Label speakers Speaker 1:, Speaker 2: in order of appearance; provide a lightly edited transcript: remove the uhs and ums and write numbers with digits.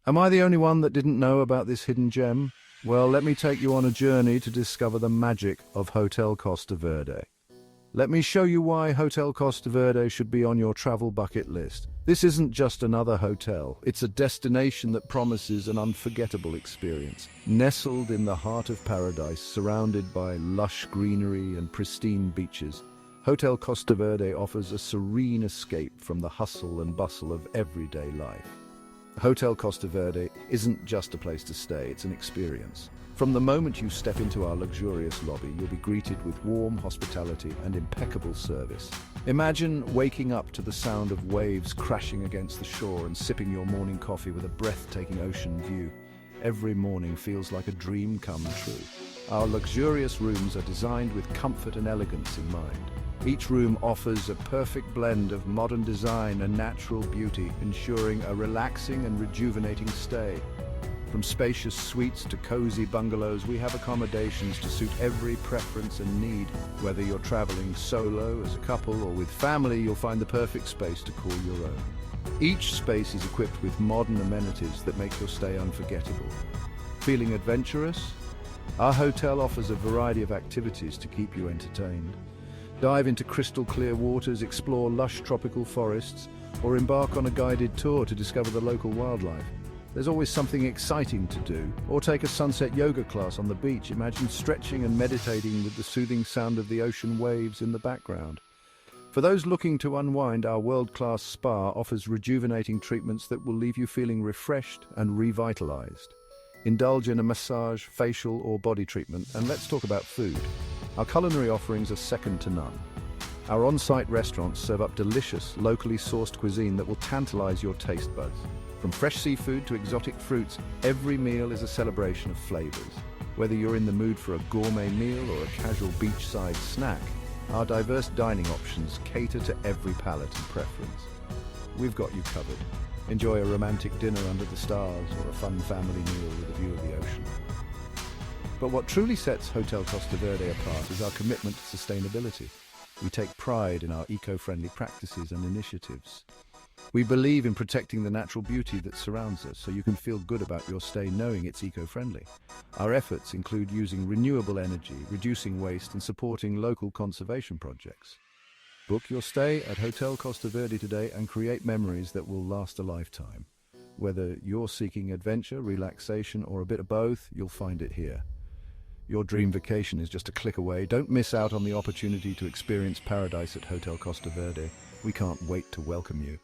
Speaker 1: Am I the only one that didn't know about this hidden gem? Well, let me take you on a journey to discover the magic of Hotel Costa Verde. Let me show you why Hotel Costa Verde should be on your travel bucket list. This isn't just another hotel, it's a destination that promises an unforgettable experience. Nestled in the heart of paradise, surrounded by lush greenery and pristine beaches, Hotel Costa Verde offers a serene escape from the hustle and bustle of everyday life. Hotel Costa Verde isn't just a place to stay, it's an experience. From the moment you step into our luxurious lobby, you'll be greeted with warm hospitality and impeccable service. Imagine waking up to the sound of waves crashing against the shore and sipping your morning coffee with a breathtaking ocean view. Every morning feels like a dream come true. Our luxurious rooms are designed with comfort and elegance in mind. Each room offers a perfect blend of modern design and natural beauty, ensuring a relaxing and rejuvenating stay. From spacious suites to cozy bungalows, we have accommodations to suit every preference and need. Whether you're traveling solo, as a couple, or with family, you'll find the perfect space to call your own. Each space is equipped with modern amenities that make your stay unforgettable. Feeling adventurous? Our hotel offers a variety of activities to keep you entertained. Dive into crystal clear waters, explore lush tropical forests, or embark on a guided tour to discover the local wildlife. There's always something exciting to do. Or take a sunset yoga class on the beach. Imagine stretching and meditating with the soothing sound of the ocean waves in the background. For those looking to unwind, our world-class spa offers rejuvenating treatments that will leave you feeling refreshed and revitalized. Indulge in a massage, facial, or body treatment, and let's talk about food. Our culinary offerings are second to none. Our on-site restaurants serve up delicious, locally sourced cuisine that will tantalize your taste buds. From fresh seafood to exotic fruits, every meal is a celebration of flavors. Whether you're in the mood for a gourmet meal or a casual beachside snack, our diverse dining options cater to every palate and preference. We've got you covered. Enjoy a romantic dinner under the stars or a fun family meal with a view of the ocean. But what truly sets Hotel Costa Verde apart is our commitment to sustainability. We take pride in our eco-friendly practices and initiatives. We believe in protecting the natural beauty that surrounds us, so you can feel good about your stay knowing it's eco-friendly. Our efforts include using renewable energy, reducing waste, and supporting local conservation projects. Book your stay at Hotel Costa Verde today and create memories that will last a lifetime. Whether you're seeking adventure, relaxation, or a bit of both, you'll find it here. Your dream vacation is just a click away. Don't miss out on the opportunity to experience paradise at Hotel Costa Verde. We can't wait to welcome you.